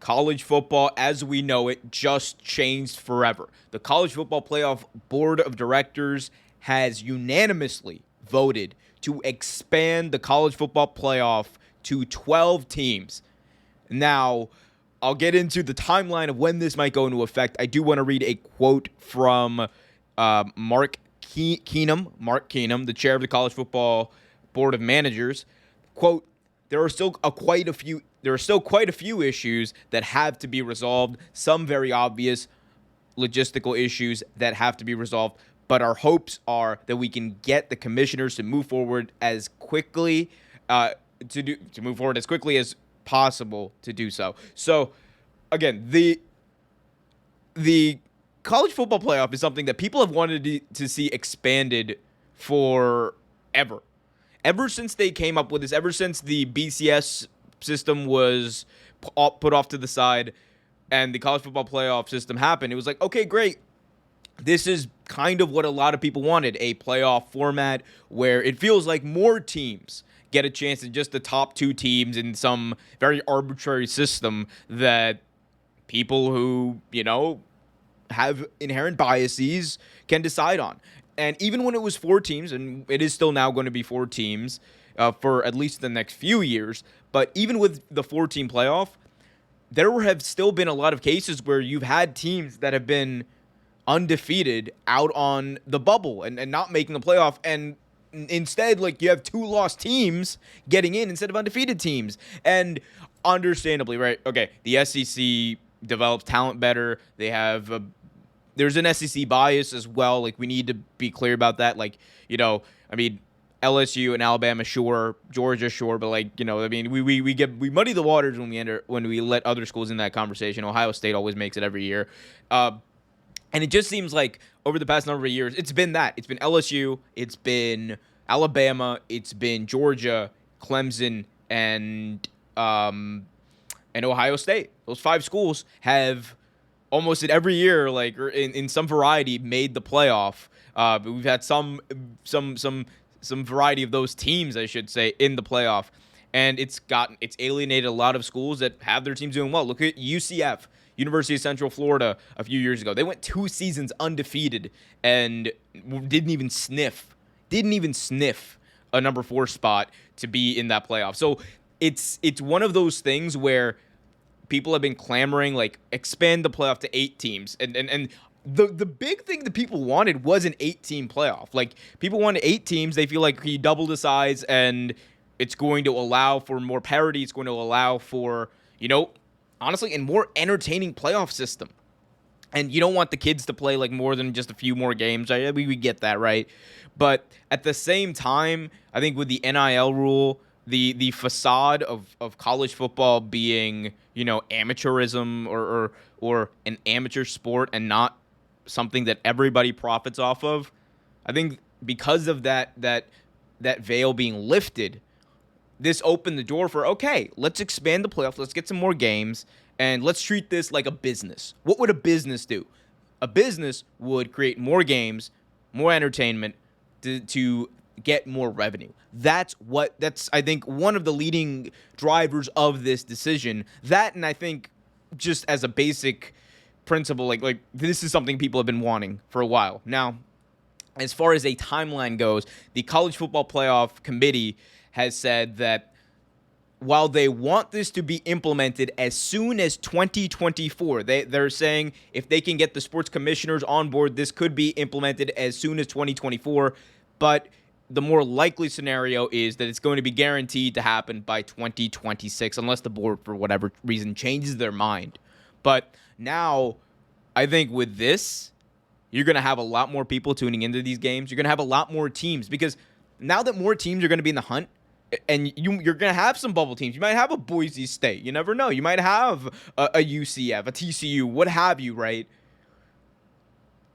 college football as we know it just changed forever. The College Football Playoff Board of Directors has unanimously voted to expand the college football playoff to 12 teams. Now, I'll get into the timeline of when this might go into effect. I do want to read a quote from Mark Keenum, the chair of the College Football Board of Managers. Quote, there are still quite a few issues that have to be resolved, some very obvious logistical issues that have to be resolved, but our hopes are that we can get the commissioners to move forward as quickly as possible to do so. So again, the college football playoff is something that people have wanted to see expanded forever. Ever since they came up with this, ever since the BCS system was put off to the side and the college football playoff system happened, it was like, okay, great. This is kind of what a lot of people wanted, a playoff format where it feels like more teams get a chance than just the top two teams in some very arbitrary system that people who, have inherent biases can decide on. And even when it was 4 teams, and it is still now going to be 4 teams for at least the next few years, but even with the 4-team playoff, there have still been a lot of cases where you've had teams that have been undefeated out on the bubble and not making the playoff, and instead, like, you have 2 lost teams getting in instead of undefeated teams. And understandably, right, okay, the SEC develops talent better. They have there's an SEC bias as well. Like, we need to be clear about that. Like, LSU and Alabama, sure, Georgia, sure, but we muddy the waters when we let other schools in that conversation. Ohio State always makes it every year, and it just seems like over the past number of years, it's been that. It's been LSU, it's been Alabama, it's been Georgia, Clemson, and Ohio State. Those 5 schools have almost in every year, like, or in some variety, made the playoff. But we've had some variety of those teams, I should say, in the playoff, and it's alienated a lot of schools that have their teams doing well. Look at UCF, University of Central Florida, a few years ago. They went 2 seasons undefeated and didn't even sniff a number 4 spot to be in that playoff. So it's one of those things where people have been clamoring, like, expand the playoff to 8 teams. And the big thing that people wanted was an 8-team playoff. Like, people wanted 8 teams. They feel like you double the size, and it's going to allow for more parity. It's going to allow for, honestly, a more entertaining playoff system. And you don't want the kids to play, like, more than just a few more games. We get that, right? But at the same time, I think with the NIL rule, the facade of college football being, amateurism or an amateur sport and not something that everybody profits off of, I think because of that veil being lifted, this opened the door for, okay, let's expand the playoffs, let's get some more games, and let's treat this like a business. What would a business do? A business would create more games, more entertainment to get more revenue. That's I think one of the leading drivers of this decision. That, and I think just as a basic principle, like this is something people have been wanting for a while. Now, as far as a timeline goes, the College Football Playoff Committee has said that while they want this to be implemented as soon as 2024, they're saying if they can get the sports commissioners on board, this could be implemented as soon as 2024, but the more likely scenario is that it's going to be guaranteed to happen by 2026, unless the board, for whatever reason, changes their mind. But now, I think with this, you're going to have a lot more people tuning into these games. You're going to have a lot more teams, because now that more teams are going to be in the hunt, and you're going to have some bubble teams. You might have a Boise State. You never know. You might have a UCF, a TCU, what have you, right?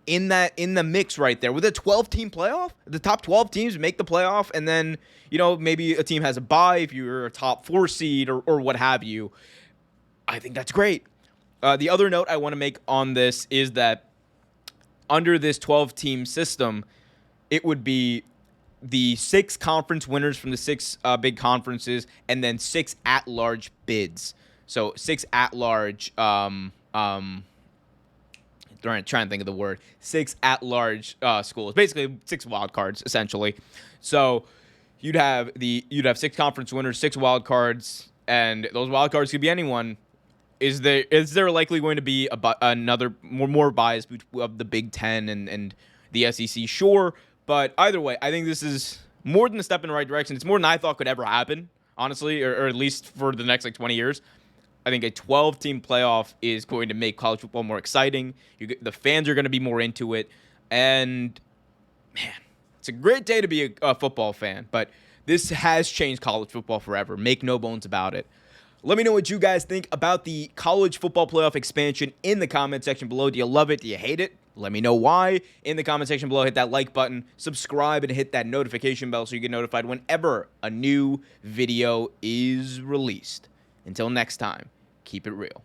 In the mix right there with a 12-team playoff, the top 12 teams make the playoff, and then maybe a team has a bye if you're a top 4 seed or what have you. I think that's great. The other note I want to make on this is that under this 12-team system, it would be the 6 conference winners from the 6 big conferences, and then 6 at-large bids. So 6 at-large. Trying to think of the word. 6 at-large schools. Basically 6 wild cards essentially. So you'd have 6 conference winners, 6 wild cards, and those wild cards could be anyone. Is there likely going to be another more bias of the Big Ten and the SEC? Sure, but either way, I think this is more than a step in the right direction. It's more than I thought could ever happen, honestly, or at least for the next 20 years. I think a 12-team playoff is going to make college football more exciting. The fans are going to be more into it, and man, it's a great day to be a football fan. But this has changed college football forever. Make no bones about it. Let me know what you guys think about the college football playoff expansion in the comment section below. Do you love it? Do you hate it? Let me know why in the comment section below. Hit that like button, subscribe, and hit that notification bell so you get notified whenever a new video is released. Until next time, keep it real.